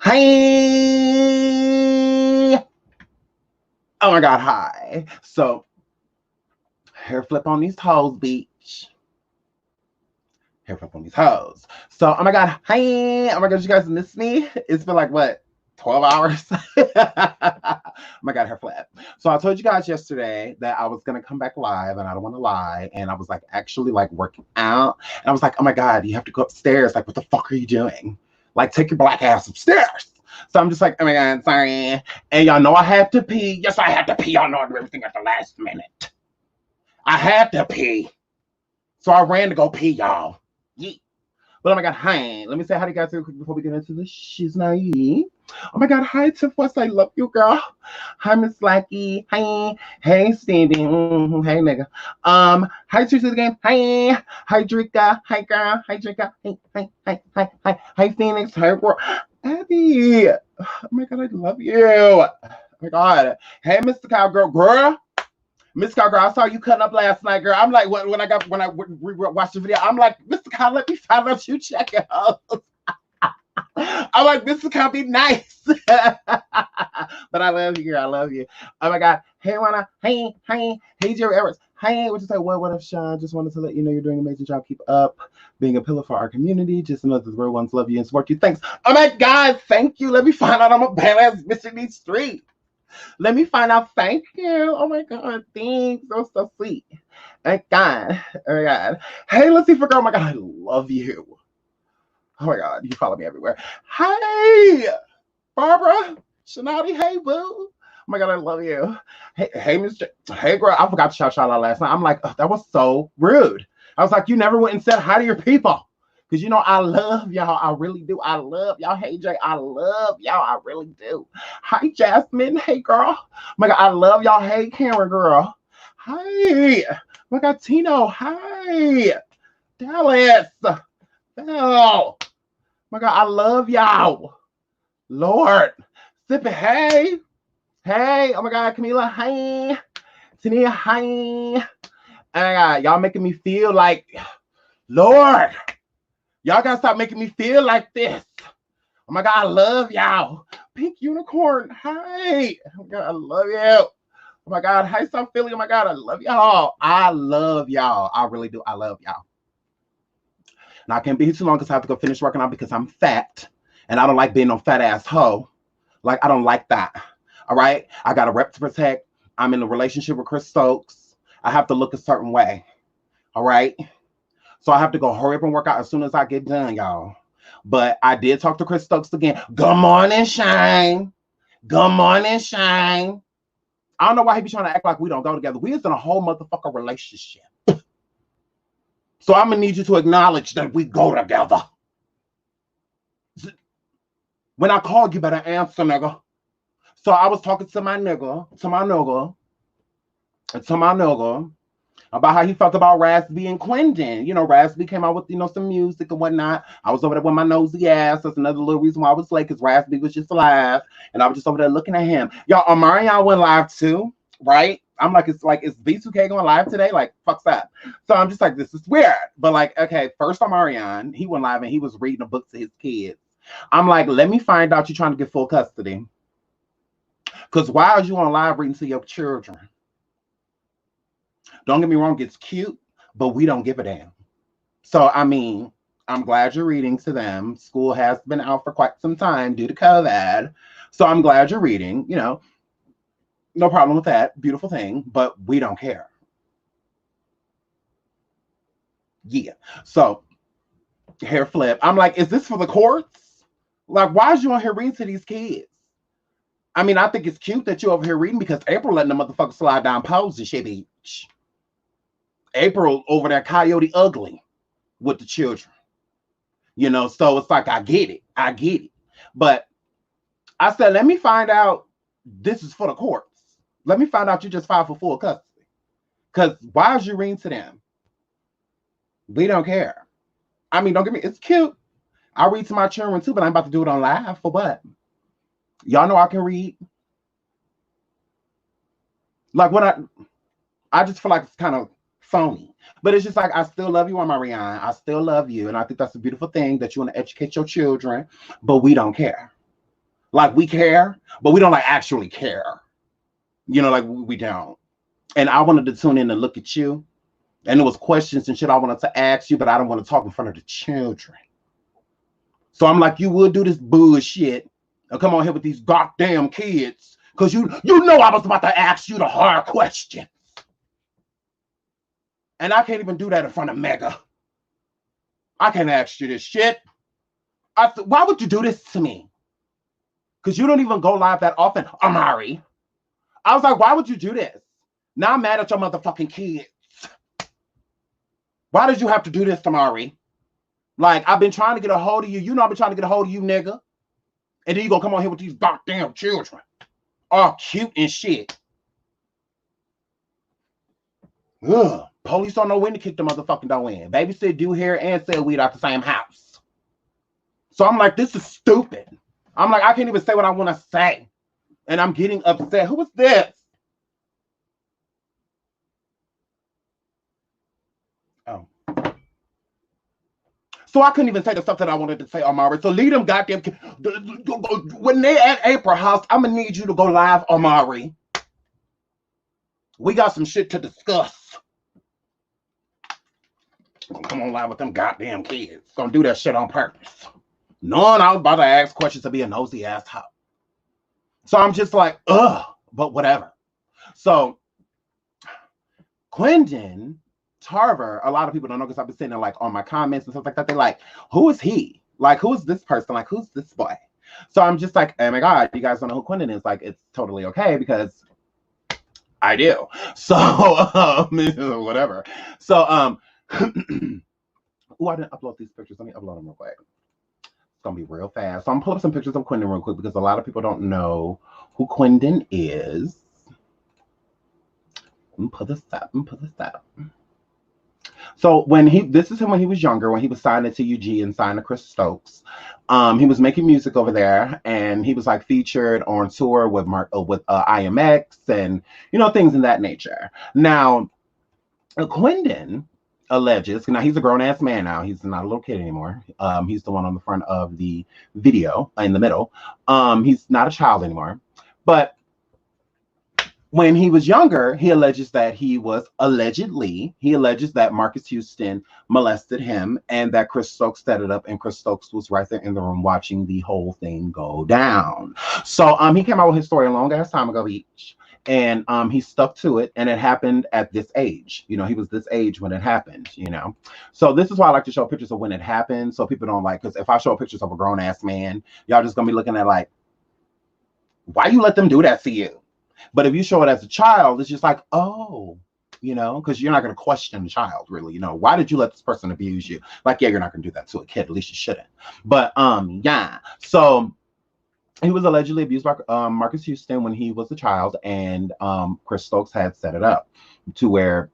Hi. Oh my God, hi. So, hair flip on these hoes, bitch. Hair flip on these hoes. So, oh my God, hi. Oh my God, you guys miss me? It's been like, what, 12 hours? Oh my God, hair flip. So, I told you guys yesterday that I was going to come back live, and I don't want to lie. And I was like, actually, like, working out. And I was like, oh my God, you have to go upstairs. Like, what the fuck are you doing? Like, take your black ass upstairs. So I'm just like, oh my God, sorry. And y'all know I had to pee. Yes, I had to pee. Y'all know I do everything at the last minute. I had to pee. So I ran to go pee, y'all. Yeah. But oh my God, hi. Let me say hi to you guys real quick before we get into the shiznai. Oh my God, hi Tiff West. I love you, girl. Hi, Miss Slacky. Hi. Hey, Stevie. Hey, nigga. Hi, Teresa the game. Hi. Hi, Drika. Hi, girl. Hi, Drika. Hi, Phoenix. Hi, girl. Abby. Oh my God, I love you. Oh my God. Hey, Mr. Cowgirl. Girl. Miss Cowgirl, I saw you cutting up last night, girl. I'm like, when I watched the video, I'm like, Mr. Cow, let me find out you check it out. I'm like, Mr. Cow, be nice. But I love you, girl. I love you. Oh my God. Hey, Rana. Hey, Jerry Edwards. Hey, what you say? What up, Sean? Just wanted to let you know you're doing an amazing job. Keep up being a pillar for our community. Just know that the real ones love you and support you. Thanks. Oh my God. Thank you. Let me find out I'm a badass bitch in these streets. Let me find out. Thank you. Oh my God. Thanks. So sweet. Oh my God. Oh my God. Hey, let's see for girl. Oh my God. I love you. Oh my God. You follow me everywhere. Hey, Barbara. Shanati. Hey, boo. Oh my God. I love you. Hey, Mr. Hey, girl. I forgot to shout out last night. I'm like, oh, that was so rude. I was like, you never went and said hi to your people. Because you know, I love y'all. I really do. I love y'all. Hey, Jay. I love y'all. I really do. Hi, Jasmine. Hey, girl. Oh my God, I love y'all. Hey, Karen, girl. Hi. Oh my God, Tino. Hi. Dallas. Oh my God, I love y'all. Lord. Sippy. Hey. Hey. Oh my God, Camilla. Hi. Tania. Hi. Oh my God, y'all making me feel like, Lord. Y'all gotta stop making me feel like this. Oh my God, I love y'all. Pink Unicorn, hi. Oh my God, I love you. Oh my God, hi South Philly. Oh my God, I love y'all. I love y'all. I really do. I love y'all. Now I can't be here too long because I have to go finish working out because I'm fat. And I don't like being no fat ass hoe. Like, I don't like that. All right? I got a rep to protect. I'm in a relationship with Chris Stokes. I have to look a certain way. All right? So I have to go hurry up and work out as soon as I get done, y'all. But I did talk to Chris Stokes again. Good morning, Shine. Good morning, Shine. I don't know why he be trying to act like we don't go together. We is in a whole motherfucker relationship. So I'm gonna need you to acknowledge that we go together. When I call, you better answer, nigga. So I was talking to my nigga, about how he felt about Raz B and Quindon. You know, Raz B came out with, some music and whatnot. I was over there with my nosy ass. That's another little reason why I was late, because Raz B was just live. And I was just over there looking at him. Y'all, Omarion went live too, right? I'm like, is B2K going live today? Like, fuck's that. So I'm just like, this is weird. But like, okay, first Omarion, he went live and he was reading a book to his kids. I'm like, let me find out you're trying to get full custody. Because why are you on live reading to your children? Don't get me wrong, it's cute, but we don't give a damn. So, I mean, I'm glad you're reading to them. School has been out for quite some time due to COVID. So I'm glad you're reading, no problem with that. Beautiful thing, but we don't care. Yeah. So, hair flip. I'm like, is this for the courts? Like, why is you on here reading to these kids? I mean, I think it's cute that you're over here reading because April letting the motherfucker slide down pose and shit, bitch. April over there coyote ugly with the children. So it's like, I get it. But I said, let me find out this is for the courts. Let me find out you just filed for full custody. Because why is you reading to them? We don't care. I mean, don't get me, it's cute. I read to my children too, but I'm about to do it on live for what? Y'all know I can read. Like, when I just feel like it's kind of phony. But it's just like, I still love you, Marianne. I still love you. And I think that's a beautiful thing that you want to educate your children, but we don't care. Like we care, but we don't like actually care. You know, like we don't. And I wanted to tune in and look at you. And there was questions and shit I wanted to ask you, but I don't want to talk in front of the children. So I'm like, you would do this bullshit and come on here with these goddamn kids. Because you know I was about to ask you the hard questions. And I can't even do that in front of Mega. I can't ask you this shit. I said, why would you do this to me? Because you don't even go live that often, Amari. I was like, why would you do this? Now I'm mad at your motherfucking kids. Why did you have to do this, Amari? Like, I've been trying to get a hold of you. You know I've been trying to get a hold of you, nigga. And then you gonna come on here with these goddamn children. All cute and shit. Ugh. Police don't know when to kick the motherfucking door in. Babysit, do hair, and sell weed out the same house. So I'm like, this is stupid. I'm like, I can't even say what I want to say. And I'm getting upset. Who is this? Oh. So I couldn't even say the stuff that I wanted to say, Amari. So leave them goddamn kids. When they at April house, I'm going to need you to go live, Amari. We got some shit to discuss. Come on live with them goddamn kids. Gonna do that shit on purpose. Knowing I was about to ask questions to be a nosy ass hoe. So I'm just like, ugh, but whatever. So Quindon Tarver, a lot of people don't know because I've been sitting there like on my comments and stuff like that. They're like, who is he? Like, who is this person? Like, who's this boy? So I'm just like, oh my God, you guys don't know who Quindon is. Like, it's totally okay because I do. So whatever. So oh, I didn't upload these pictures. Let me upload them real quick. It's gonna be real fast. So I'm pulling up some pictures of Quindon real quick because a lot of people don't know who Quindon is. Let me pull this up. So this is him when he was younger, when he was signed to UG and signed to Chris Stokes. He was making music over there, and he was like featured on tour with IMX and things in that nature. Now, Quindon alleges, now he's a grown-ass man now. He's not a little kid anymore. He's the one on the front of the video in the middle. He's not a child anymore. But when he was younger, he alleges that he alleges that Marcus Houston molested him and that Chris Stokes set it up, and Chris Stokes was right there in the room watching the whole thing go down. So he came out with his story a long-ass time ago, and he stuck to it, and it happened at this age. He was this age when it happened, So this is why I like to show pictures of when it happened, so people don't because if I show pictures of a grown-ass man, y'all just gonna be looking at like, why you let them do that to you? But if you show it as a child, it's just like, oh, because you're not going to question the child, really. Why did you let this person abuse you? Like, yeah, you're not going to do that to a kid. At least you shouldn't. But, yeah. So he was allegedly abused by Marcus Houston when he was a child. And Chris Stokes had set it up to where,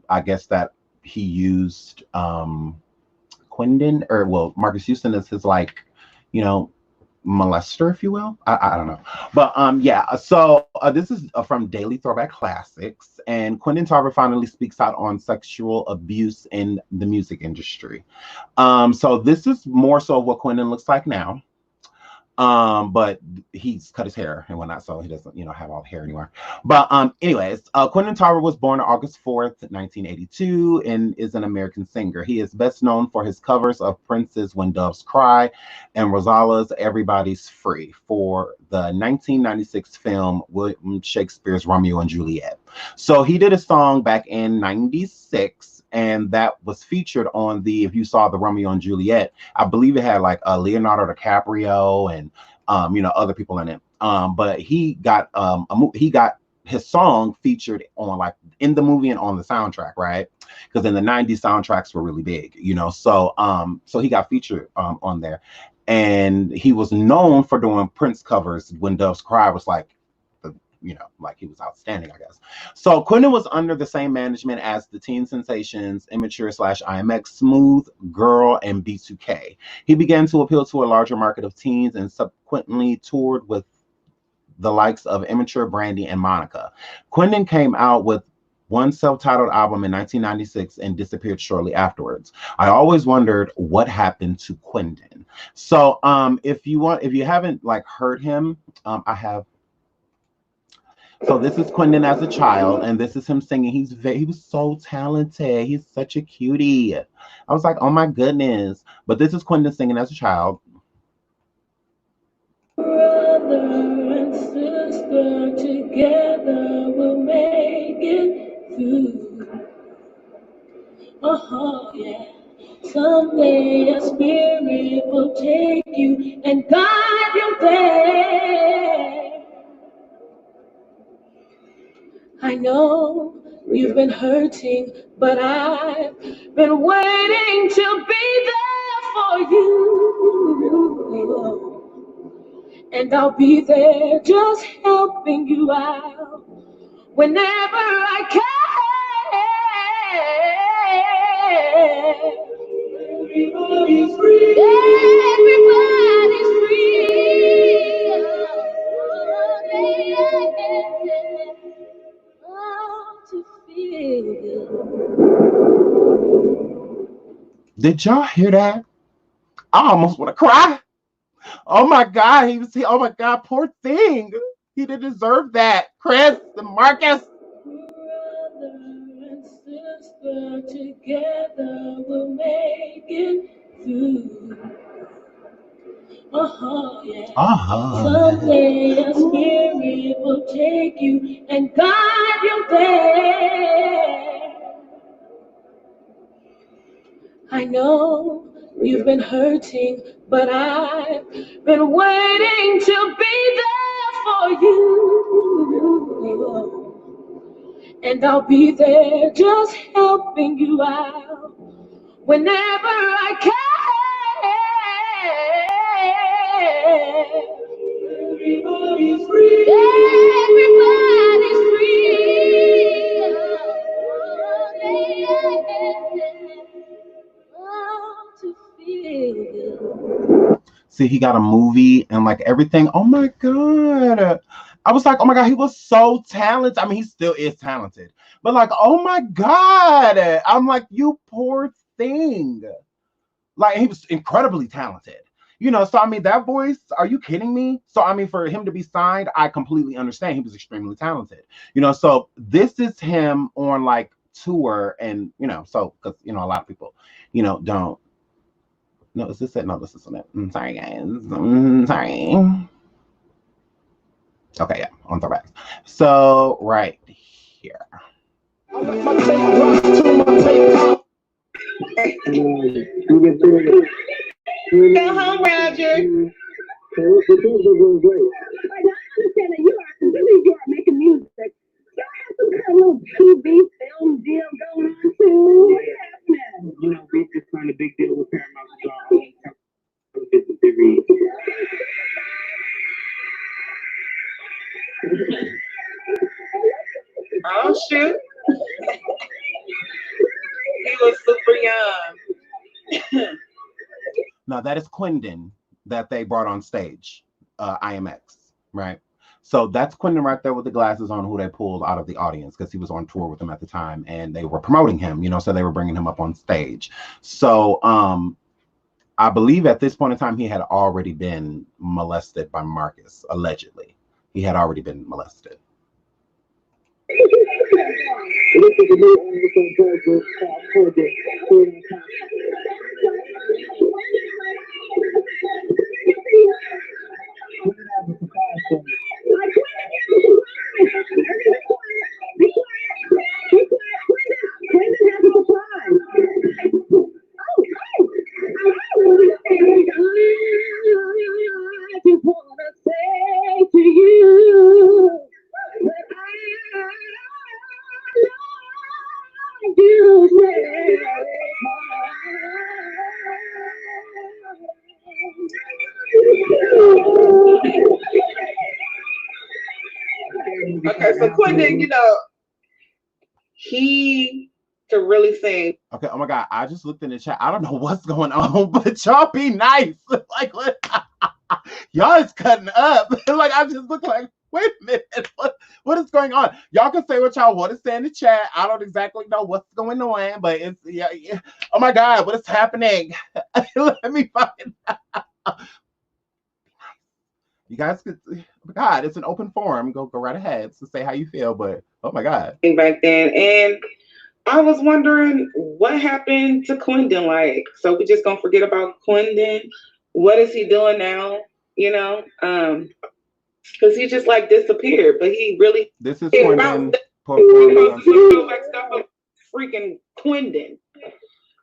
I guess that he used Quindon, Marcus Houston as his, molester, if you will. I don't know. But yeah, so this is from Daily Throwback Classics, and Quindon Tarver finally speaks out on sexual abuse in the music industry. So this is more so what Quindon looks like now. But he's cut his hair and whatnot, so he doesn't, have all the hair anymore. But anyways, Quindon Tarver was born on August 4th, 1982, and is an American singer. He is best known for his covers of Prince's When Doves Cry and Rosala's Everybody's Free for the 1996 film William Shakespeare's Romeo and Juliet. So he did a song back in '96. And that was featured on if you saw the Romeo and Juliet, I believe it had like Leonardo DiCaprio and other people in it. But he got his song featured on in the movie and on the soundtrack, right? Because in the '90s soundtracks were really big, So so he got featured on there, and he was known for doing Prince covers. When Doves Cry was he was outstanding, I guess. So Quindon was under the same management as the teen sensations Immature/IMX, Smooth, Girl, and B2K. He began to appeal to a larger market of teens and subsequently toured with the likes of Immature, Brandy, and Monica. Quindon came out with one self-titled album in 1996 and disappeared shortly afterwards. I always wondered what happened to Quindon. So if you haven't like heard him, I have. So this is Quindon as a child, and this is him singing. He was so talented. He's such a cutie. I was like, oh my goodness. But this is Quindon singing as a child. Brother and sister together will make it through. Yeah. Someday a spirit will take you and guide you there. I know you've been hurting, but I've been waiting to be there for you. And I'll be there just helping you out whenever I can. Everybody's free. Everybody's free. To feel. Did y'all hear that? I almost want to cry. Oh my God, oh my God, poor thing. He didn't deserve that. Chris and Marcus. Brother and sister together will make it through. Yeah. Someday a spirit will take you and guide you there. I know you've been hurting, but I've been waiting to be there for you. And I'll be there just helping you out whenever I can. Everybody's free. Everybody's free. See, he got a movie and like everything. Oh my God. I was like, oh my God, he was so talented. I mean, he still is talented. But like, oh my God. I'm like, you poor thing. Like, he was incredibly talented. So I mean, that voice, are you kidding me? So I mean, for him to be signed, I completely understand. He was extremely talented. So this is him on like tour, and so because a lot of people, don't. No, is this it? No, this isn't it. Sorry, guys. Sorry. Okay, yeah, on the back. So right here. Go home, Roger. You are making music. You have some kind of little TV film deal going on too. We just signed a big deal with Paramount. Television series. Oh shoot! He was super young. Now that is Quindon that they brought on stage, IMX, right? So that's Quindon right there with the glasses on, who they pulled out of the audience because he was on tour with them at the time, and they were promoting him, so they were bringing him up on stage. So I believe at this point in time, he had already been molested by Marcus, allegedly. He had already been molested. Okay, so Quindon, he to really say. Okay, oh my God, I just looked in the chat. I don't know what's going on, but y'all be nice. Like, what? Y'all is cutting up. Like, I just look like. Wait a minute. What is going on? Y'all can say what y'all want to say in the chat. I don't exactly know what's going on, but it's yeah. Oh my God, what is happening? Let me find out. You guys could, oh my God, it's an open forum. Go right ahead to say how you feel, but oh my God. Back then, and I was wondering what happened to Quindon. Like, so we just gonna forget about Quindon? What is he doing now? You know, because he just like disappeared, but he really. This is Quindon performing on freaking Quindon.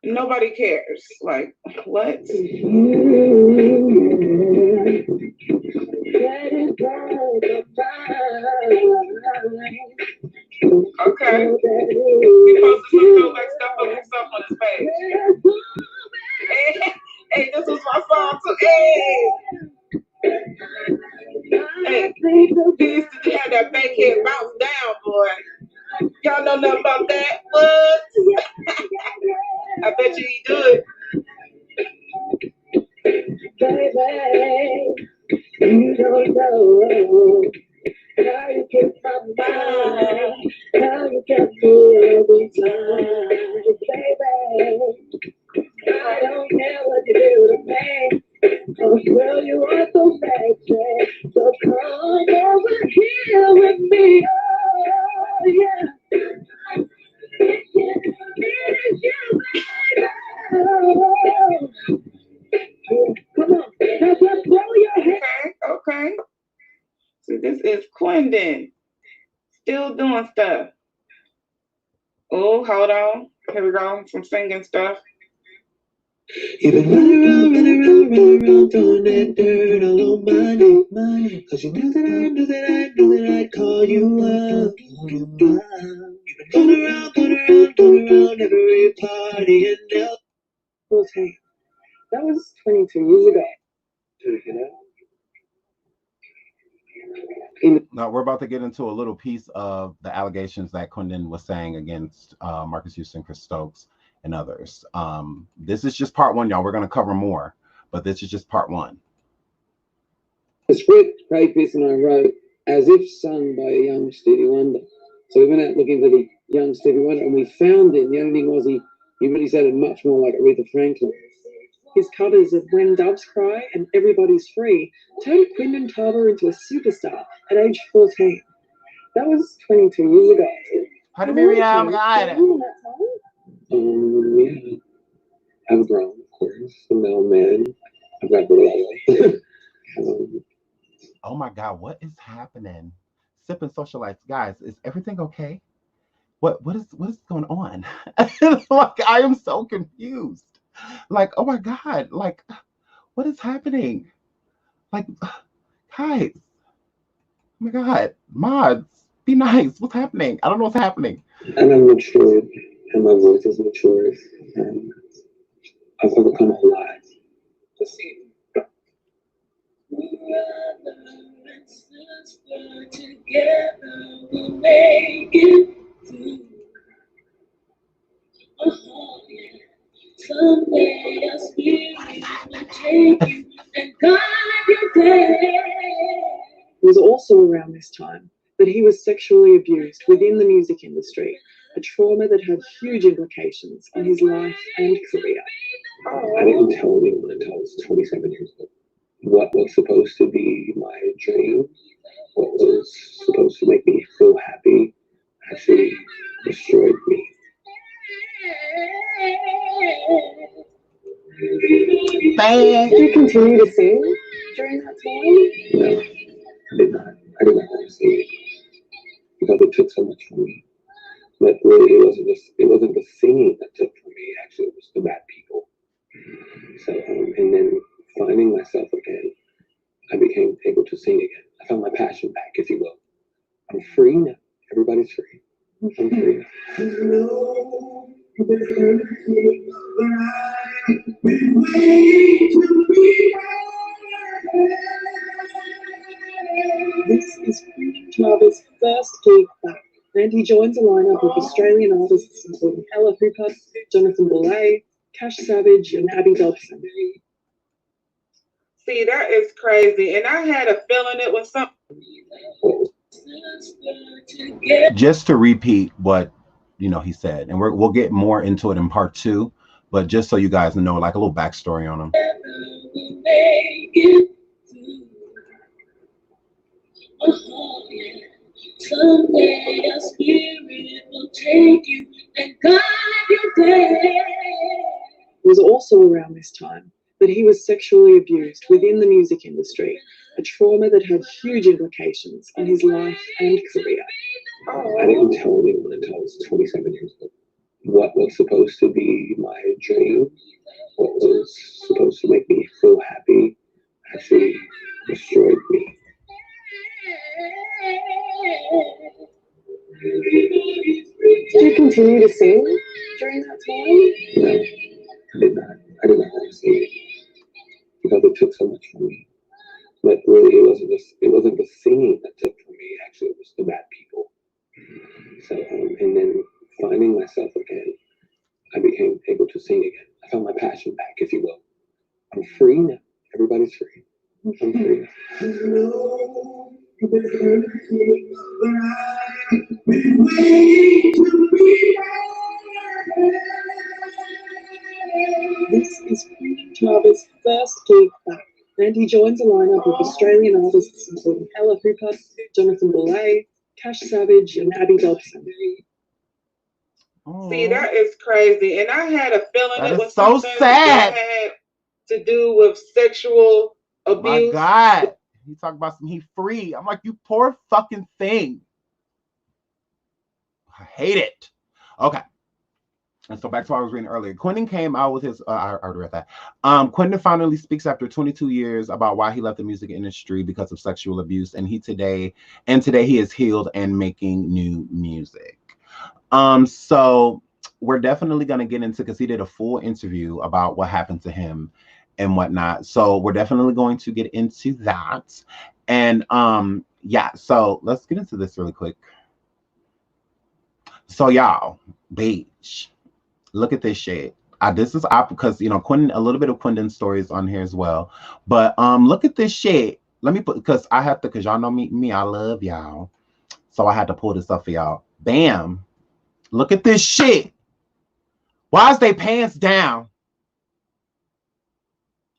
Nobody cares. Like, what? Okay. He posted some throwback stuff of himself on his page. Hey, this was my song too. Hey, he used to have that bankhead bounce down, boy. Y'all know nothing about that? What? I bet you he do it. Baby, you don't know how you get my mind, how you get me every time, baby. I don't care what you do to me. Oh, girl, you are so sexy. So come over here with me. Oh, yeah. It's you, come on. Now just throw your head. Okay. So this is Quindon. Still doing stuff. Oh, hold on. Here we go. Some singing stuff. You've been running around, throwing that dirt all on my name. Cause you knew that I'd call you up. You've been going around every party and now. Okay, that was 22 years ago. Now we're about to get into a little piece of the allegations that Quindon was saying against Marcus Houston, Chris Stokes, and others. This is just part one, y'all. We're going to cover more, but this is just part one. The script Craig Pearson and I wrote as if sung by a young Stevie Wonder. So we went out looking for the young Stevie Wonder, and we found him. The only thing was he really sounded much more like Aretha Franklin. His covers of When Doves Cry and Everybody's Free turned Quindon Tarver into a superstar at age 14. That was 22 years ago. How do you Miriam got it? Yeah. I've grown, of course. I'm now a man. I've got the Oh my God, what is happening? Sipping socialites, guys, is everything okay? What is going on? Like, I am so confused. Like, oh my God, like, what is happening? Like, guys, oh my God, mods, be nice. What's happening? I don't know what's happening. And I'm matured, and my voice is matured, and I've overcome a lot. Let's see. Together we make it through. Oh, yeah. Someday our spirit will take you and guide you there. It was also around this time that he was sexually abused within the music industry, a trauma that had huge implications on his life and career. I didn't tell anyone until I was 27 years old. What was supposed to be my dream, what was supposed to make me feel happy, actually destroyed me. Did you continue to sing during that time? No, I did not. I did not want to sing because it took so much from me. But really, it wasn't the singing that took from me. Actually, it was the bad people. So, and then finding myself again, I became able to sing again. I found my passion back, if you will. I'm free now. Everybody's free. I'm free. This is Quindon Tarver's first gig back, and he joins a lineup of Australian artists including Ella Hooper, Jonathan Boulay, Cash Savage, and Abby Dobson. See, that is crazy. And I had a feeling it was something. Just to repeat what he said, and we'll get more into it in part 2, but just so you guys know, like a little backstory on him. Someday a spirit will take you and guide you there. It was also around this time that he was sexually abused within the music industry, a trauma that had huge implications on his life and career. I didn't tell anyone until I was 27 years old. What was supposed to be my dream, what was supposed to make me feel happy, actually destroyed me. Did you continue to sing during that time? No, I did not. I did not want to sing because it took so much from me. But really, it wasn't the singing that took from me. Actually, it was the bad people. So, and then finding myself again, I became able to sing again. I found my passion back, if you will. I'm free now. Everybody's free. I'm free. This is Quindon Tarver's first gig back, and he joins a lineup of Australian artists including Ella Hooper, Jonathan Boulay, Cash Savage, and Abby Dobson. See, that is crazy. And I had a feeling That it is was so something sad. that had to do with sexual abuse. My God. He talked about some he free. I'm like, you poor fucking thing. I hate it. Okay. And so back to what I was reading earlier. Quindon came out with his, I already read that. Quindon finally speaks after 22 years about why he left the music industry because of sexual abuse. And today he is healed and making new music. So we're definitely going to get into, because he did a full interview about what happened to him and whatnot. So we're definitely going to get into that. And yeah, so let's get into this really quick. So y'all, beach, look at this shit. This is because Quindon, a little bit of Quindon's stories on here as well. But look at this shit. Let me put, because y'all know me, I love y'all. So I had to pull this up for y'all. Bam. Look at this shit. Why is they pants down?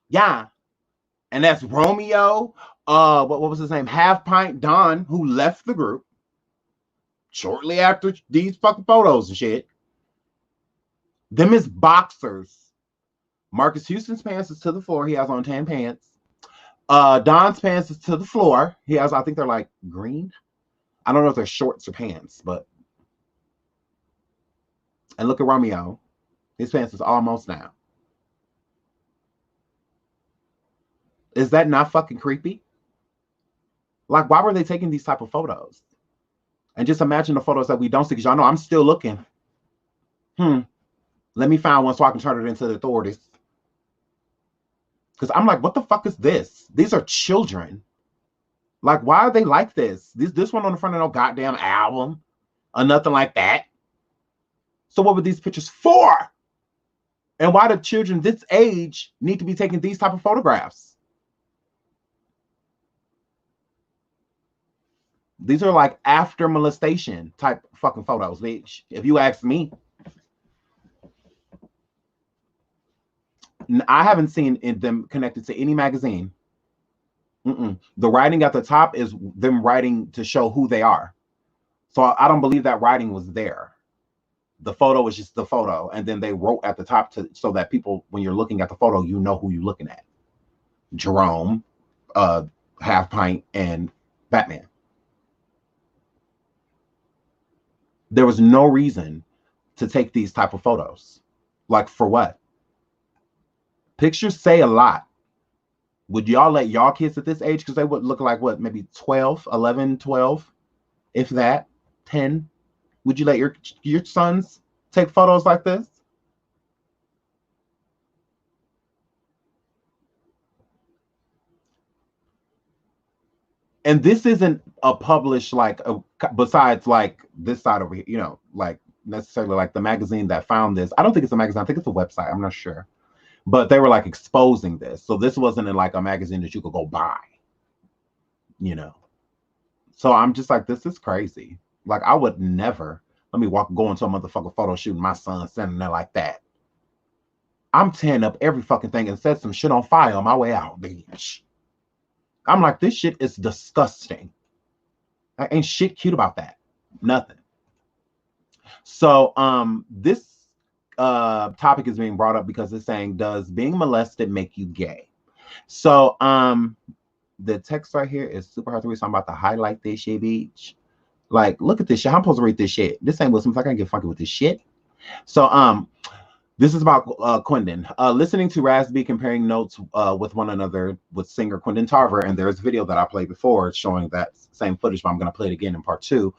Yeah. And that's Romeo. What was his name? Half Pint Don, who left the group shortly after these fucking photos and shit. Them is boxers. Marcus Houston's pants is to the floor. He has on tan pants. Don's pants is to the floor. He has, I think they're like green. I don't know if they're shorts or pants, but. And look at Romeo. His pants is almost down. Is that not fucking creepy? Like, why were they taking these type of photos? And just imagine the photos that we don't see, because y'all know I'm still looking. Let me find one so I can turn it into the authorities. Because I'm like, what the fuck is this? These are children. Like, why are they like this? This one on the front of no goddamn album or nothing like that. So what were these pictures for? And why do children this age need to be taking these type of photographs? These are like after molestation type fucking photos, bitch. If you ask me. I haven't seen them connected to any magazine. The writing at the top is them writing to show who they are. So I don't believe that writing was there. The photo is just the photo. And then they wrote at the top so that people, when you're looking at the photo, you know who you're looking at. Jerome, Half Pint, and Batman. There was no reason to take these type of photos. Like, for what? Pictures say a lot. Would y'all let y'all kids at this age, because they would look like what, maybe 12, 11, 12, if that, 10? Would you let your sons take photos like this? And this isn't a published, like, besides like this side over here, like necessarily like the magazine that found this. I don't think it's a magazine. I think it's a website. I'm not sure. But they were like exposing this. So this wasn't in like a magazine that you could go buy, you know. So I'm just like, this is crazy. Like, I would never let me go into a motherfucking photo shoot and my son standing there like that. I'm tearing up every fucking thing and set some shit on fire on my way out, bitch. I'm like, this shit is disgusting. There ain't shit cute about that. Nothing. So this topic is being brought up because it's saying, does being molested make you gay? So the text right here is super hard to read, so I'm about to highlight this shit, bitch. Like, look at this shit. I'm supposed to read this shit. This ain't Will Smith. I can't get funky with this shit. So this is about Quindon. Listening to Raz B comparing notes with one another with singer Quindon Tarver, and there's a video that I played before showing that same footage, but I'm going to play it again in part 2.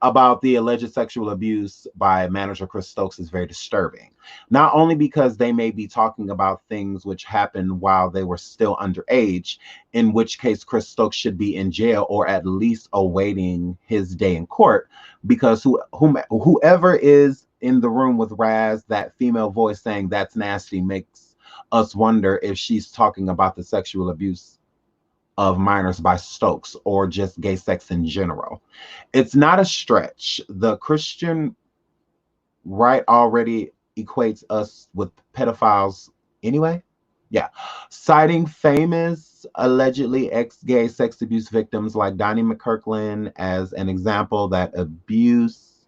About the alleged sexual abuse by manager Chris Stokes is very disturbing. Not only because they may be talking about things which happened while they were still underage, in which case Chris Stokes should be in jail or at least awaiting his day in court, because whoever is in the room with Raz, that female voice saying that's nasty, makes us wonder if she's talking about the sexual abuse of minors by Stokes or just gay sex in general. It's not a stretch. The Christian right already equates us with pedophiles anyway. Yeah. Citing famous, allegedly ex-gay sex abuse victims like Donnie McKirkland as an example that abuse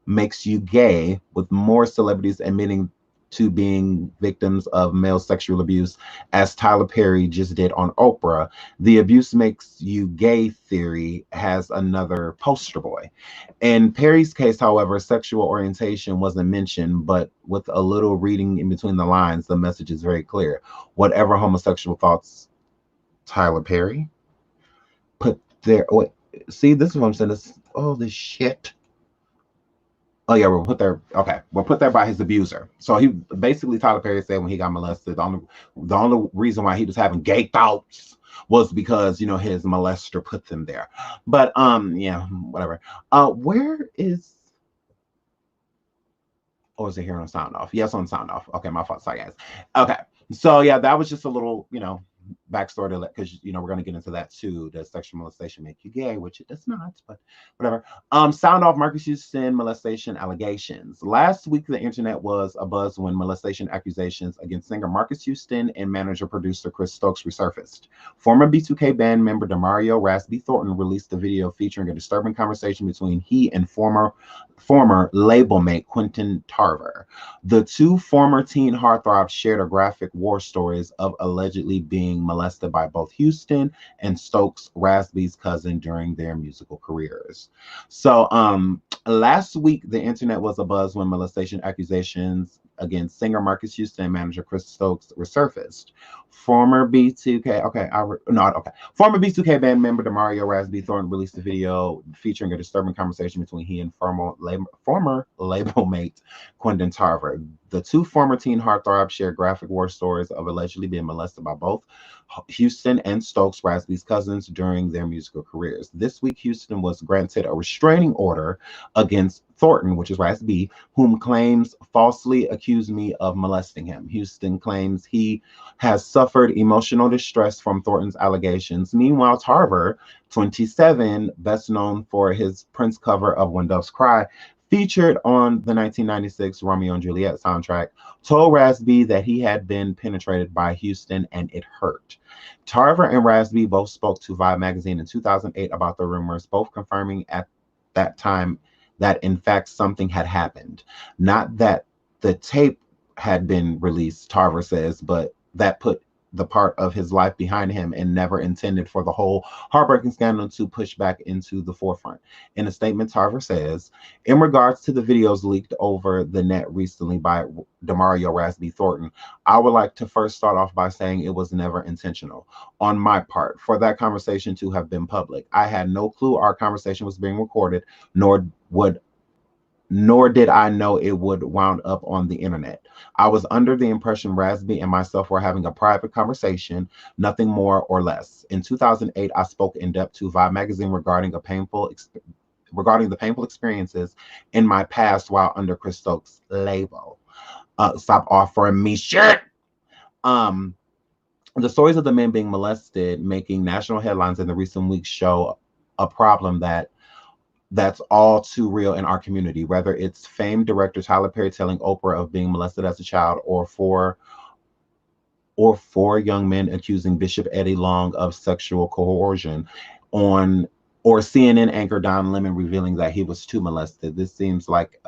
makes you gay, with more celebrities admitting to being victims of male sexual abuse, as Tyler Perry just did on Oprah. The abuse makes you gay theory has another poster boy. In Perry's case, however, sexual orientation wasn't mentioned, but with a little reading in between the lines, the message is very clear. Whatever homosexual thoughts Tyler Perry put there, wait, see, this is what I'm saying, this, oh, this shit. Oh yeah, we'll put there. Okay, we'll put there by his abuser. So he basically, Tyler Perry said when he got molested, the only reason why he was having gay thoughts was because, you know, his molester put them there. But yeah, whatever. Where is? Or is it here on sound off? Yes, on sound off. Okay, my fault. Sorry guys. Okay, so yeah, that was just a little, you know, backstory to that, because, you know, we're going to get into that too. Does sexual molestation make you gay? Which it does not, but whatever. Sound off Marcus Houston molestation allegations. Last week the internet was abuzz when molestation accusations against singer Marcus Houston and manager producer Chris Stokes resurfaced. Former B2K band member Demario Raz B Thornton released a video featuring a disturbing conversation between he and former label mate Quindon Tarver. The two former teen heartthrobs shared a graphic war stories of allegedly being molested by both Houston and Stokes, Raz B's cousin, during their musical careers. So last week the internet was abuzz when molestation accusations against singer Marcus Houston and manager Chris Stokes resurfaced. Former B2K former B2K band member Demario Raz B Thornton released a video featuring a disturbing conversation between he and former label mate Quindon Tarver. The two former teen heartthrobs shared graphic war stories of allegedly being molested by both Houston and Stokes, Raz B's cousins, during their musical careers. This week, Houston was granted a restraining order against Thornton, which is Raz B, whom claims falsely accused me of molesting him. Houston claims he has suffered emotional distress from Thornton's allegations. Meanwhile, Tarver, 27, best known for his Prince cover of When Doves Cry, featured on the 1996 Romeo and Juliet soundtrack, told Raz B that he had been penetrated by Houston and it hurt. Tarver and Raz B both spoke to Vibe magazine in 2008 about the rumors, both confirming at that time that in fact something had happened. Not that the tape had been released, Tarver says, but that put the part of his life behind him and never intended for the whole heartbreaking scandal to push back into the forefront. In a statement, Tarver says, in regards to the videos leaked over the net recently by Demario Raz B Thornton, I would like to first start off by saying it was never intentional on my part for that conversation to have been public. I had no clue our conversation was being recorded, nor did I know it would wound up on the internet. I was under the impression Raz B and myself were having a private conversation, nothing more or less. In 2008, I spoke in depth to Vibe magazine regarding the painful experiences in my past while under Chris Stokes' label. Stop offering me shit. Um, the stories of the men being molested making national headlines in the recent weeks show a problem that's all too real in our community, whether it's famed director Tyler Perry telling Oprah of being molested as a child, or four young men accusing Bishop Eddie Long of sexual coercion, on or CNN anchor Don Lemon revealing that he was too molested. This seems like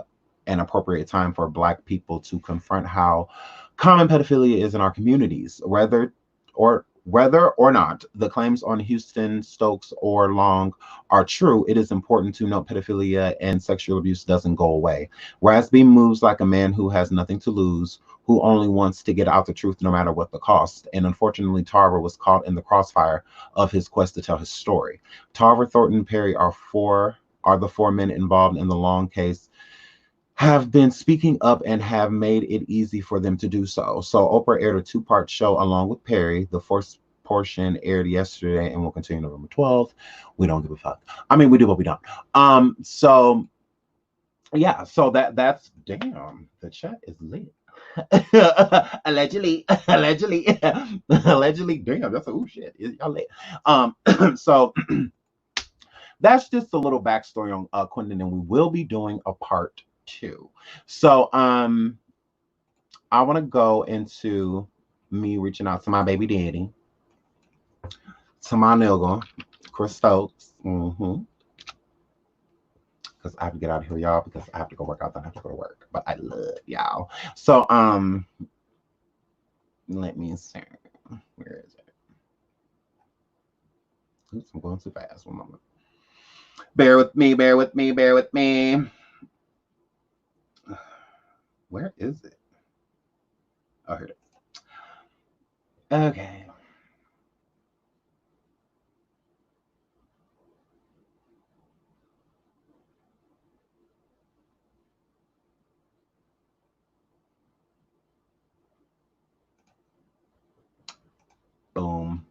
an appropriate time for Black people to confront how common pedophilia is in our communities, whether or not the claims on Houston, Stokes, or Long are true. It is important to note pedophilia and sexual abuse doesn't go away. Raz B moves like a man who has nothing to lose, who only wants to get out the truth no matter what the cost. And unfortunately, Tarver was caught in the crossfire of his quest to tell his story. Tarver, Thornton, Perry are the four men involved in the Long case, have been speaking up and have made it easy for them to do so. So Oprah aired a two-part show along with Perry. The first portion aired yesterday and will continue November 12th. We don't give a fuck. I mean, we do, but we don't. So yeah, so that's damn, the chat is lit. allegedly, damn, that's a shit. Y'all lit. So that's just a little backstory on Quindon, and we will be doing a part 2. So I want to go into me reaching out to my baby daddy, to my nigga, Chris Stokes. Because I have to get out of here, y'all, because I have to go work out, then I have to go to work. But I love y'all. So let me see. Where is it? Oops, I'm going too fast. One moment. Bear with me. Where is it? Oh, here it is. Okay. Boom.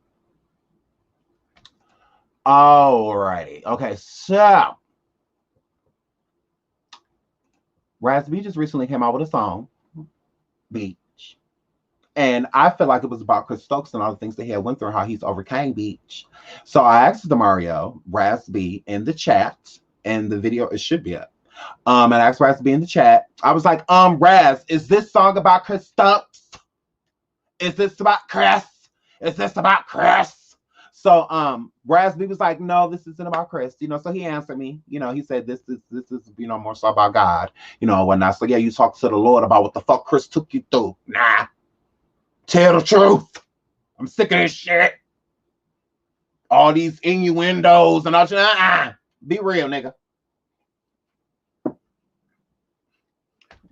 Alrighty. Okay, so Raz B just recently came out with a song, Beach. And I feel like it was about Chris Stokes and all the things that he had went through, how he's overcame Beach. So I asked Demario, Raz B, in the chat, and the video, it should be up. And I asked Raz B in the chat. I was like, Raz, is this song about Chris Stokes? Is this about Chris? Is this about Chris? So Raz B was like, no, this isn't about Chris. So he answered me. He said this is more so about God, whatnot. So yeah, you talk to the Lord about what the fuck Chris took you through. Nah. Tell the truth. I'm sick of this shit. All these innuendos and all that. Be real, nigga.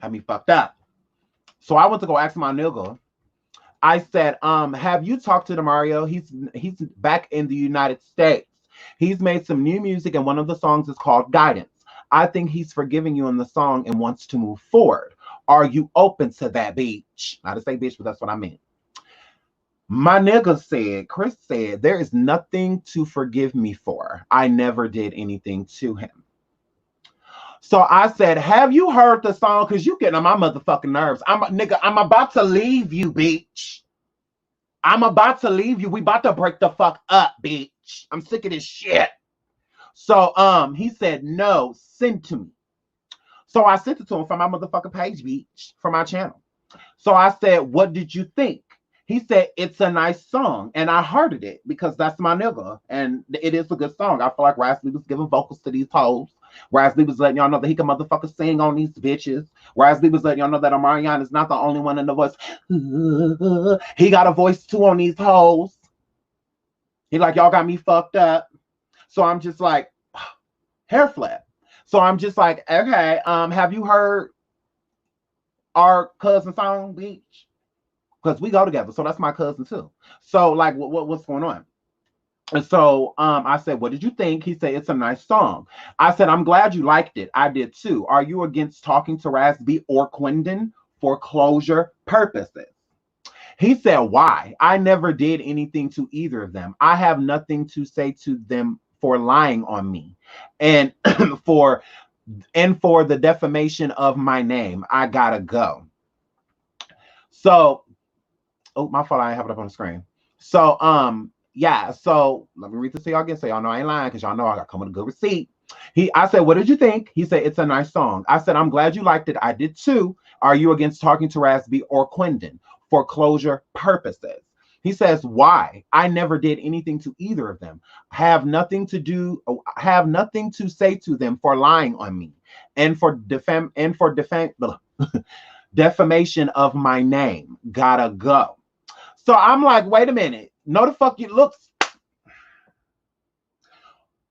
Had me fucked up. So I went to go ask my nigga. I said, have you talked to Demario? He's back in the United States. He's made some new music, and one of the songs is called Guidance. I think he's forgiving you in the song and wants to move forward. Are you open to that, bitch? Not to say bitch, but that's what I meant. My nigga said, Chris said, there is nothing to forgive me for. I never did anything to him. So I said, have you heard the song? Because you getting on my motherfucking nerves. I'm about to leave you, bitch. I'm about to leave you. We about to break the fuck up, bitch. I'm sick of this shit. So he said, no, send to me. So I sent it to him from my motherfucking page, bitch, from my channel. So I said, what did you think? He said, it's a nice song. And I heard it because that's my nigga. And it is a good song. I feel like Raz B was giving vocals to these hoes. Raz B was letting y'all know that he can motherfucker sing on these bitches. Raz B was letting y'all know that Omarion is not the only one in the voice. He got a voice too on these hoes. He like, y'all got me fucked up. So I'm just like, hair flip. So I'm just like, okay, have you heard our cousin song, Beach? Because we go together. So that's my cousin too. So like, what's going on? And so I said, what did you think? He said, it's a nice song. I said, I'm glad you liked it. I did too. Are you against talking to Raz B or Quindon for closure purposes? He said, why? I never did anything to either of them. I have nothing to say to them for lying on me. And for the defamation of my name. I gotta go. So, oh, my fault, I ain't have it up on the screen. So, yeah, so let me read this to y'all again so y'all know I ain't lying, because y'all know I got come with a good receipt. I said, what did you think? He said, it's a nice song. I said, I'm glad you liked it. I did too. Are you against talking to Raz B or Quindon for closure purposes? He says, why? I never did anything to either of them. Have nothing to say to them for lying on me and for defamation of my name. Gotta go. So I'm like, wait a minute. No, the fuck you look.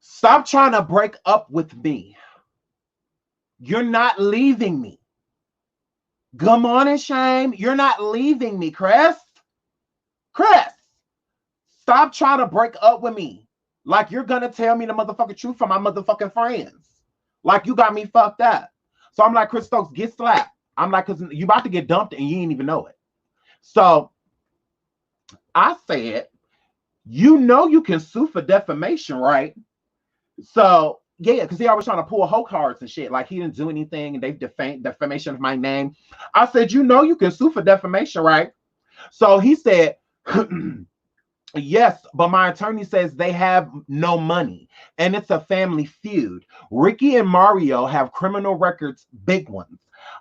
Stop trying to break up with me. You're not leaving me. Good morning, Shame. You're not leaving me, Chris. Chris, stop trying to break up with me. Like you're gonna tell me the motherfucking truth from my motherfucking friends. Like you got me fucked up. So I'm like, Chris Stokes, get slapped. I'm like, because you about to get dumped and you ain't even know it. So I said, you know you can sue for defamation, right? So yeah, because he always trying to pull hoe cards and shit. Like he didn't do anything and they defamation of my name. I said, you know you can sue for defamation, right? So he said, yes, but my attorney says they have no money and it's a family feud. Ricky and Mario have criminal records, big ones.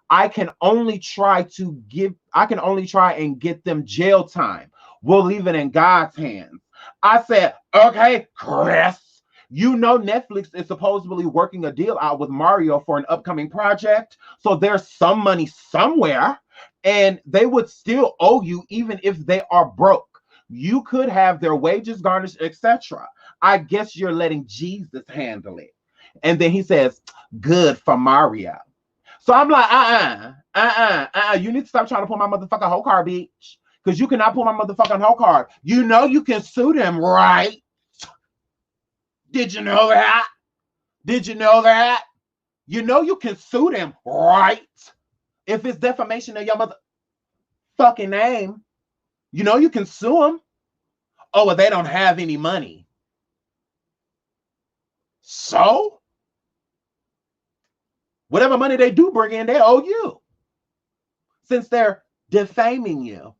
I can only try and get them jail time. We'll leave it in God's hands. I said, okay, Chris. You know Netflix is supposedly working a deal out with Mario for an upcoming project. So there's some money somewhere and they would still owe you even if they are broke. You could have their wages garnished, etc. I guess you're letting Jesus handle it. And then he says, good for Mario. So I'm like, you need to stop trying to pull my motherfucking hoe card, bitch. Because you cannot pull my motherfucking hoe card. You know you can sue them, right? Did you know that? Did you know that? You know you can sue them, right? If it's defamation of your motherfucking name, you know you can sue them. Oh, well, they don't have any money. So? Whatever money they do bring in, they owe you. Since they're defaming you.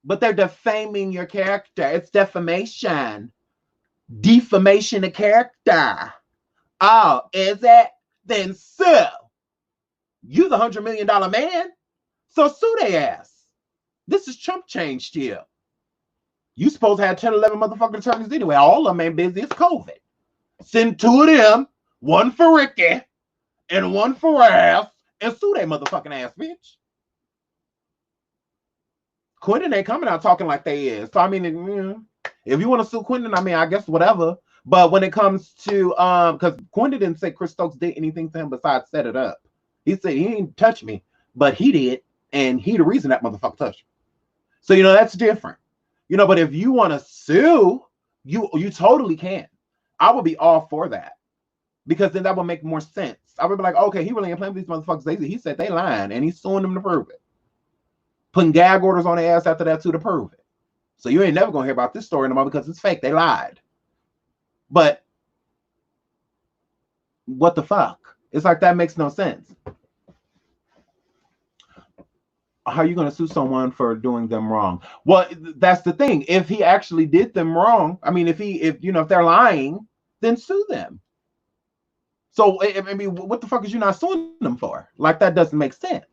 But they're defaming your character. It's defamation. Defamation of character. Oh, is it? Then sue. You the $100 million man. So sue their ass. This is Trump change to you. You supposed to have 10, 11 motherfucking attorneys anyway. All of them ain't busy. It's COVID. Send 2 of them, one for Ricky and one for Raz, and sue their motherfucking ass, bitch. Quindon ain't coming out talking like they is. So, I mean, if you want to sue Quindon, I mean, I guess whatever. But when it comes to, because Quindon didn't say Chris Stokes did anything to him besides set it up. He said he didn't touch me, but he did. And he the reason that motherfucker touched me. So, you know, that's different. You know, but if you want to sue, you totally can. I would be all for that. Because then that would make more sense. I would be like, okay, he really ain't playing with these motherfuckers. He said they lying and he's suing them to prove it. Putting gag orders on their ass after that too to prove it. So you ain't never gonna hear about this story no more because it's fake. They lied. But what the fuck? It's like that makes no sense. How are you gonna sue someone for doing them wrong? Well, that's the thing. If he actually did them wrong, I mean, if they're lying, then sue them. So I mean, what the fuck is you not suing them for? Like that doesn't make sense.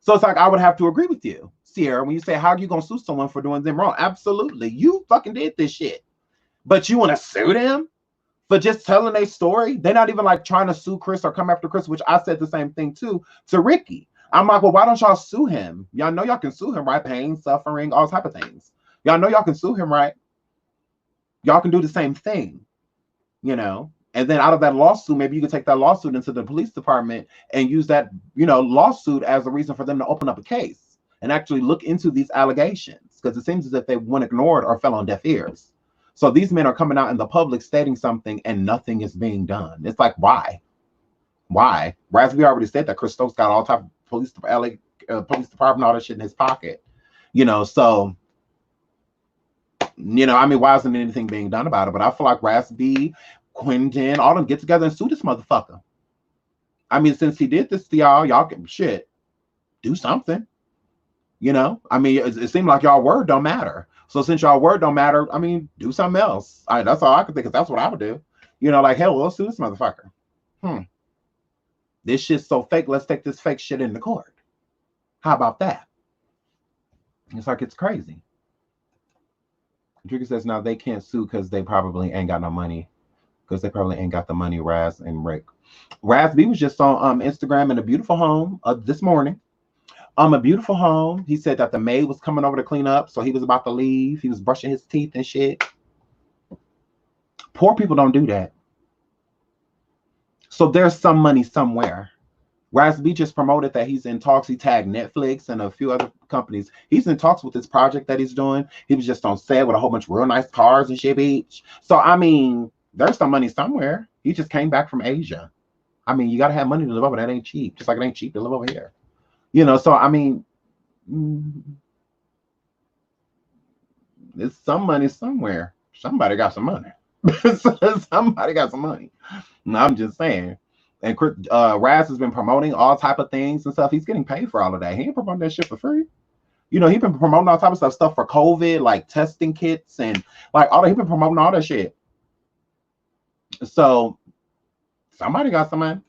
So it's like I would have to agree with you, Sierra, when you say how are you gonna sue someone for doing them wrong? Absolutely, you fucking did this shit, but you want to sue them for just telling a story? They're not even like trying to sue Chris or come after Chris, which I said the same thing too to Ricky. I'm like, well, why don't y'all sue him? Y'all know y'all can sue him, right? Pain, suffering, all type of things. Y'all know y'all can sue him, right? Y'all can do the same thing, you know. And then out of that lawsuit, maybe you could take that lawsuit into the police department and use that, lawsuit as a reason for them to open up a case and actually look into these allegations, because it seems as if they went ignored or fell on deaf ears. So these men are coming out in the public stating something and nothing is being done. It's like, why? Why? Raz B already said that Chris Stokes got all type of police department, all that shit in his pocket. So, I mean, why isn't anything being done about it? But I feel like Raz B, Quindon, all them get together and sue this motherfucker. I mean, since he did this to y'all can shit. do something. You know, I mean, it seemed like y'all word don't matter. So since y'all word don't matter, I mean, do something else. That's all I could think of. That's what I would do. You know, like, hell, let's sue this motherfucker. This shit's so fake. Let's take this fake shit into court. How about that? It's like, it's crazy. Trigger says now they can't sue because they probably ain't got no money. Because they probably ain't got the money, Raz and Rick. Raz B was just on Instagram in a beautiful home this morning. A beautiful home. He said that the maid was coming over to clean up, so he was about to leave. He was brushing his teeth and shit. Poor people don't do that. So there's some money somewhere. Raz B just promoted that he's in talks. He tagged Netflix and a few other companies. He's in talks with this project that he's doing. He was just on set with a whole bunch of real nice cars and shit, bitch. So, I mean, there's some money somewhere. He just came back from Asia. I mean, you got to have money to live over. That ain't cheap. Just like it ain't cheap to live over here. You know, so, I mean, there's some money somewhere. Somebody got some money. Somebody got some money. No, I'm just saying. And Raz has been promoting all type of things and stuff. He's getting paid for all of that. He ain't promoting that shit for free. You know, he's been promoting all type of stuff for COVID, like testing kits and like all that. He's been promoting all that shit. So somebody got some money.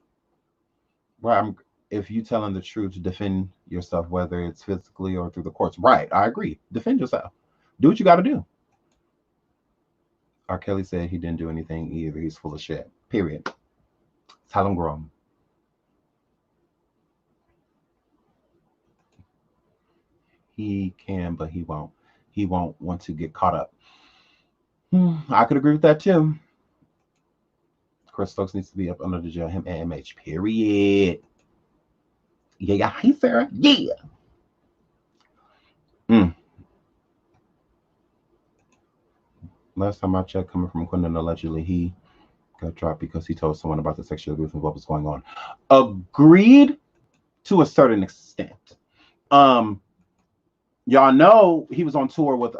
Well, if you telling the truth to defend yourself, whether it's physically or through the courts, right? I agree. Defend yourself. Do what you got to do. R. Kelly said he didn't do anything either. He's full of shit. Period. Tell him grow. He can, but he won't. He won't want to get caught up. I could agree with that too. Chris Stokes needs to be up under the jail. Him and MH. Period. Yeah. Hey, Sarah. Yeah. Last time I checked, coming from Quindon, allegedly he got dropped because he told someone about the sexual abuse and what was going on. Agreed to a certain extent. Y'all know he was on tour with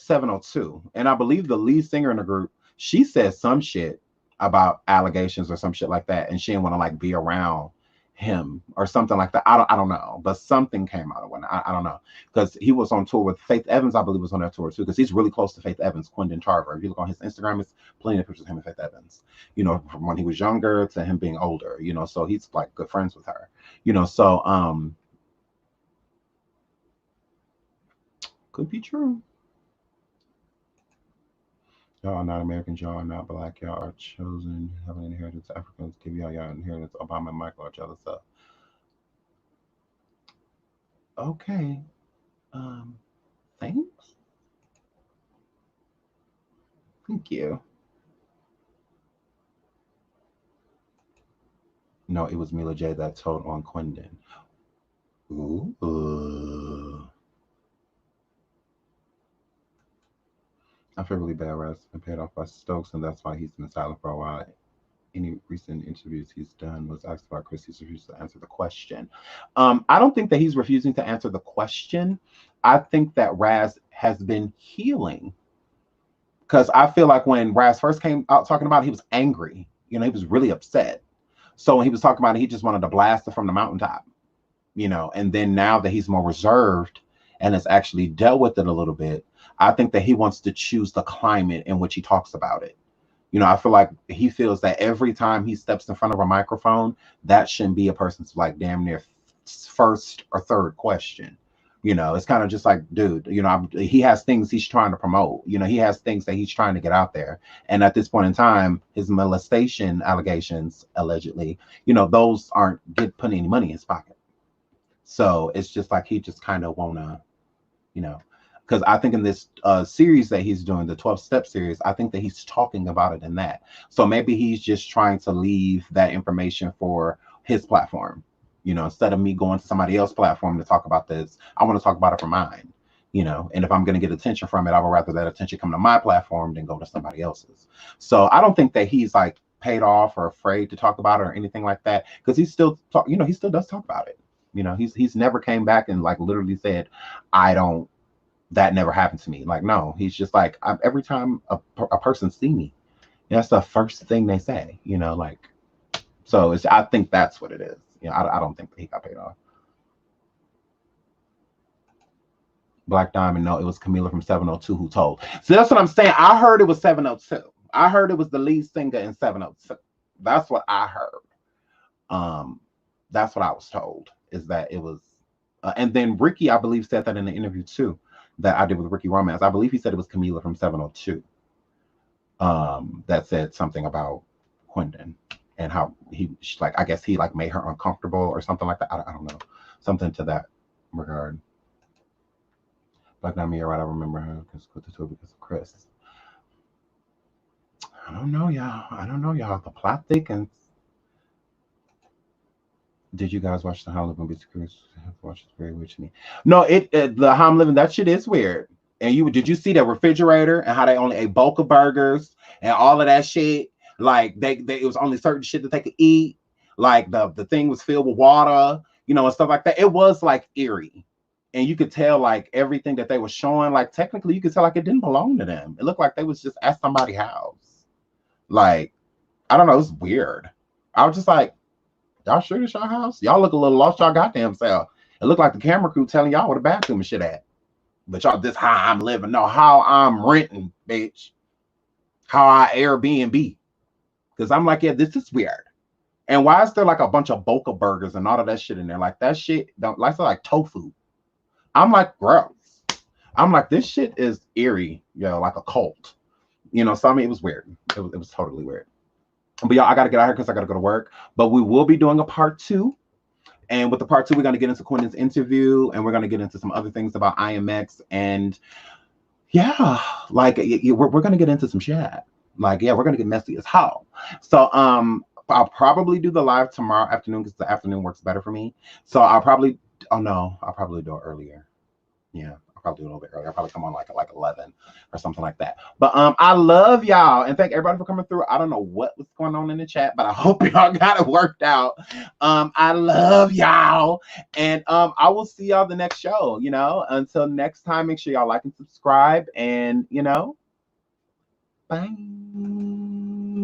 702, and I believe the lead singer in the group, she said some shit about allegations or some shit like that, and she didn't want to like be around him or something like that. I don't know, but something came out of it. I don't know, because he was on tour with Faith Evans. I believe was on that tour too, because he's really close to Faith Evans. Quindon Tarver. If you look on his Instagram, it's plenty of pictures of him and Faith Evans. You know, from when he was younger to him being older. You know, so he's like good friends with her. You know, so could be true. Y'all are not Americans. Y'all are not black. Y'all are chosen. Have an inheritance. Africans give y'all inheritance. Obama and Michael are jealous of. Okay. Thanks. Thank you. No, it was Mila J that told on Quindon. Ooh. I feel really bad. Raz been paid off by Stokes, and that's why he's been silent for a while. Any recent interviews he's done was asked about Chris. He's refused to answer the question. I don't think that he's refusing to answer the question. I think that Raz has been healing, because I feel like when Raz first came out talking about it, he was angry. You know, he was really upset. So when he was talking about it, he just wanted to blast it from the mountaintop. You know, and then now that he's more reserved and has actually dealt with it a little bit, I think that he wants to choose the climate in which he talks about it. You know, I feel like he feels that every time he steps in front of a microphone, that shouldn't be a person's like damn near first or third question. You know, it's kind of just like, dude, you know, he has things he's trying to promote. You know, he has things that he's trying to get out there. And at this point in time, his molestation allegations, allegedly, you know, those aren't putting any money in his pocket. So it's just like he just kind of wanna, you know, because I think in this series that he's doing, the 12-step series, I think that he's talking about it in that. So maybe he's just trying to leave that information for his platform. You know, instead of me going to somebody else's platform to talk about this, I want to talk about it for mine. You know, and if I'm going to get attention from it, I would rather that attention come to my platform than go to somebody else's. So I don't think that he's like paid off or afraid to talk about it or anything like that, because he still talk, you know, he still does talk about it. You know, he's never came back and like literally said, that never happened to me. Like, no, he's just like, every time a person see me, that's the first thing they say, you know, like, so I think that's what it is. You know, I don't think that he got paid off. Black Diamond, no, it was Camilla from 702 who told. So that's what I'm saying. I heard it was 702. I heard it was the lead singer in 702. That's what I heard. That's what I was told, is that it was. And then Ricky, I believe, said that in the interview too that I did with Ricky Romance. I believe he said it was Camilla from 702 that said something about Quindon and how like, I guess he like made her uncomfortable or something like that. I don't know, something to that regard. Black Diamond, you're right. I remember her because quit the tour because of Chris. I don't know, y'all. I don't know, y'all. The plot thickens. Did you guys watch the How I'm Living Beats Cruise? Watch, it's very weird to me. No, the How I'm Living, that shit is weird. And did you see that refrigerator and how they only ate bulk of burgers and all of that shit? Like they it was only certain shit that they could eat. Like the thing was filled with water, and stuff like that. It was like eerie. And you could tell like everything that they were showing, like technically you could tell like it didn't belong to them. It looked like they was just at somebody's house. Like, I don't know, it's weird. I was just like, y'all sure this y'all house? Y'all look a little lost y'all goddamn self. It looked like the camera crew telling y'all where the bathroom and shit at. But y'all, this how I'm living. No, how I'm renting, bitch. How I Airbnb. Because I'm like, yeah, this is weird. And why is there like a bunch of Boca burgers and all of that shit in there? Like that shit, like tofu. I'm like, gross. I'm like, this shit is eerie, like a cult. So I mean, it was weird. It was totally weird. But y'all, I gotta get out here because I gotta go to work. But we will be doing a part 2. And with the part 2, we're gonna get into Quindon's interview, and we're gonna get into some other things about IMX, and yeah, like we're gonna get into some shit. Like, yeah, we're gonna get messy as hell. So I'll probably do the live tomorrow afternoon because the afternoon works better for me. So I'll probably do it earlier. Yeah, I'll probably do it a little bit earlier. I'll probably come on like 11 or something like that. But I love y'all and thank everybody for coming through. I don't know what was going on in the chat, but I hope y'all got it worked out. I love y'all, and I will see y'all the next show. Until next time, make sure y'all like and subscribe, and bye.